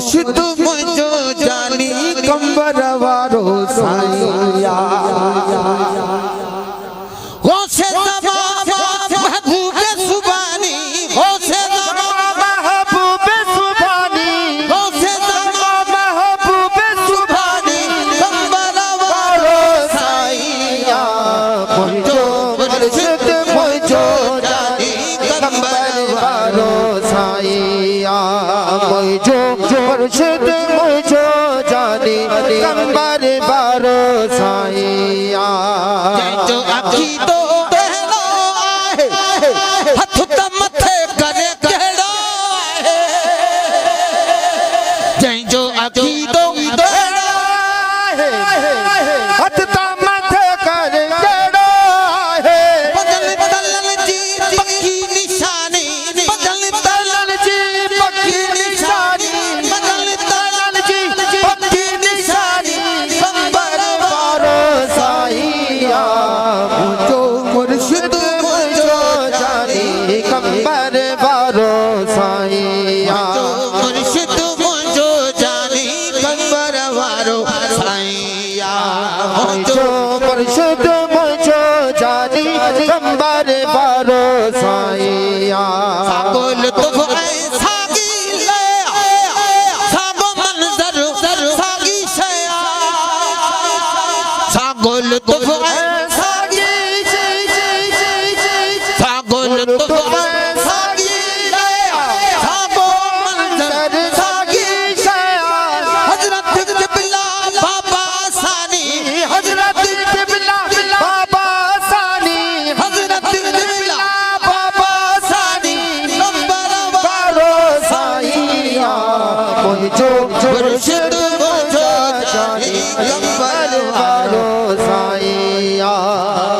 मुर्शिद मुझो जानी कंबर वारो साईया हो से महबूब सुबानी हो से महबूब सुबानी हो से महबूब सुबानी कंबर वारो साईया मुझो मुर्शिद मुझो जानी कंबर वारो साईया मुझो मुर्शिद मुझो जानी कंबर वारो साईया जो अखी तो कहना है हथ त मथे करे कहना है जय जो अखी तो कहना है हथ त मथे करे कहना है बदल बदलन जी पक्की निशानी बदल बदलन जी पक्की निशानी बदल बदलन जी पक्की निशानी कंबर वारो साईया मुझो मुर्शिद मुझो जानी कंबर वारो साईया मुर्शिद मुझो जानी कंबर वारो साईया मुझो मुर्शिद मुझो जानी कंबर वारो साईया बोल तो ऐसा गिले सब मंजर सागी शया सागोल तो ऐसा सागोल तो ऐसा गिले सब मंजर सागी शया हजरत क़िबला बाबा सानी हजरत क़िबला बाबा सानी हजरत क़िबला बाबा सानी कंबर वारो साईया मुझो मुर्शिद मुझो जानी कंबर वारो साईया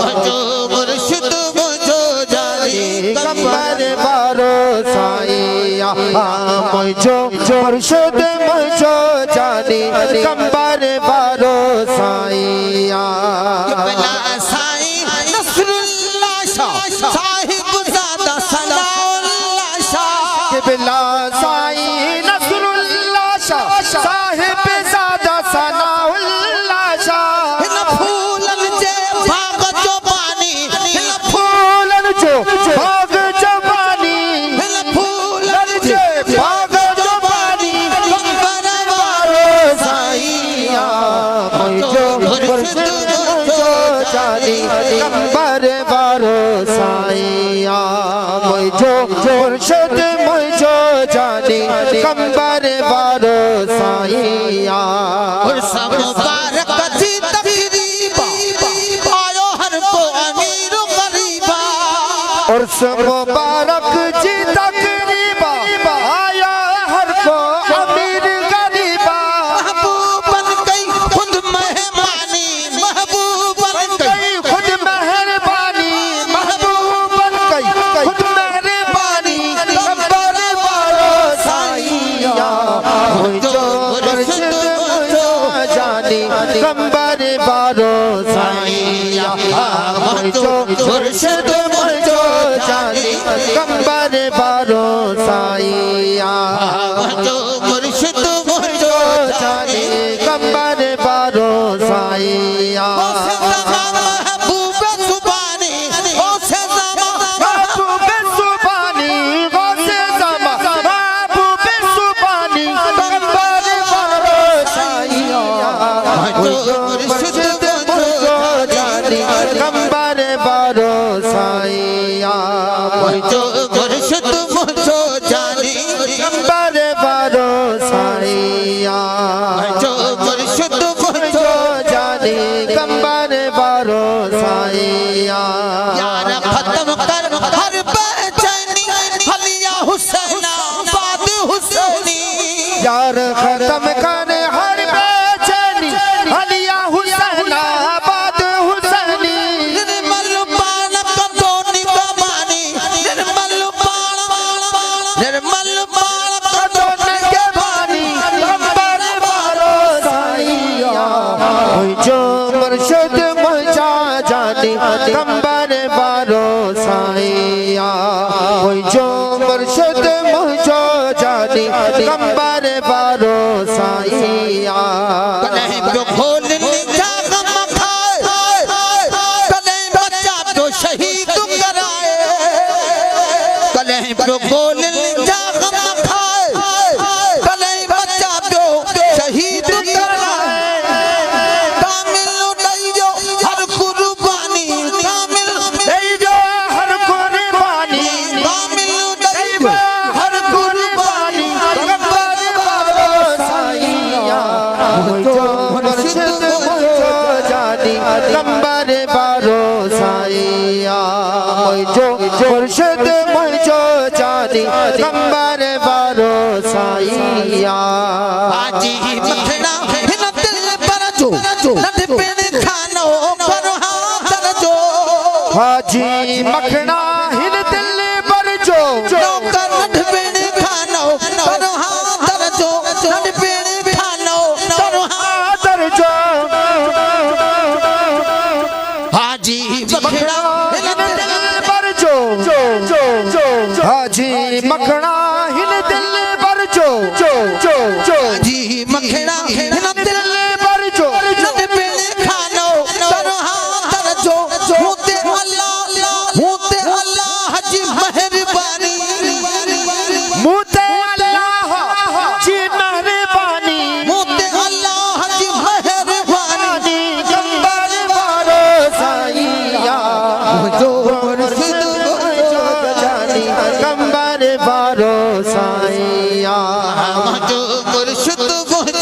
मुझो मुर्शिद मुझो जानी कंबर वारो साईया मुझो मुर्शिद मुझो जानी कंबर वारो साईया क़िबला साईं नसरुल्लाह शाह साहिब ज़ादा सलाउल्लाह शाह क़िबला साईं नसरुल्लाह शाह साहिब ज़ादा सलाउल्लाह शाह हिन फूलन जे बाग जो पानी हिन फूलन जो बाग जो पानी हिन फूलन जे बाग जो पानी कंबर वारो साईया मुझो मुर्शिद मुझो जानी कंबर वारो साईया मुझो मुर्शिद मुझो जानी कंबर वारो साईया सब मुबारक जी तकरीबा आयो हर को अमीर गरीबा और सब मुबारक जी तकरीबा आया हर को अमीर गरीबा महबूब बन गई खुद मेहमानी महबूब बन गई खुद मेहरबानी महबूब बन गई खुद मेहरबानी कंबर वारो साईया मुझो मुर्शिद मुझो जानी कंबर वारो साईया मुझो मुर्शिद मुझो जानी कंबर वारो साईया मुझो मुर्शिद मुझो जानी कंबर वारो साईया महबूब सुबानी हो से महबूब सुबानी हो से महबूब सुबानी कंबर वारो साईया मुझो मुर्शिद मुझो जानी कंबर वारो साईया मुझो मुर्शिद मुझो जानी कंबर वारो साईया मुझो मुर्शिद मुझो जानी कंबर वारो साईया यार खत्म कर हर बेचैनी हलिया हुसैना बाद हुसैनी यार खत्म कर हर बेचैनी हलिया हुसैना बाद हुसैनी निर्मल बाण कदोनी कमानी निर्मल बाण कदोनी के बानी कंबर वारो साईया मुझो मुर्शिद मुझो जानी कंबर वारो साईया मुझो मुर्शिद मुझो जानी कंबर वारो साईया हाजी मखना हिन दिल पर जो नंढपिण खानो पर हाथ जो हाजी मखना हिन दिल पर जो नौकर नंढपिण खानो पर हाथ जो नंढपिण खानो पर हाथ जो हाजी मखना हिन दिल पर जो हाजी मखना हिन दिल पर जो हाजी मखना हिन दिल पर जो नंढपिण खानो पर हाथ जो होते अल्लाह जी मेहरबानी मुते अल्लाह जी मेहरबानी मोते अल्लाह जी मेहरबानी कंबर वारो साईया जो मुर्शिद जो जानी कंबर वारो साईया जो मुर्शिद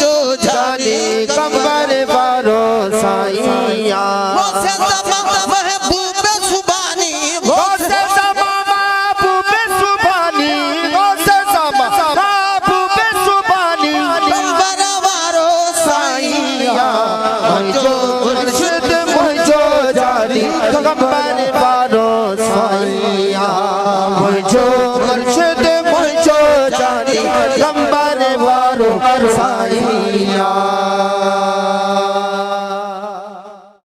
जो जानी कंबर वारो साईया वो से तमाम महबूब सुबानी वो से समा महबूब सुबानी वो से समा महबूब सुबानी कंबर वारो साईया जो मुर्शिद मुझो जानी कंबर वारो साईया जो मुर्शिद मुझो जानी कंबर वारो साईया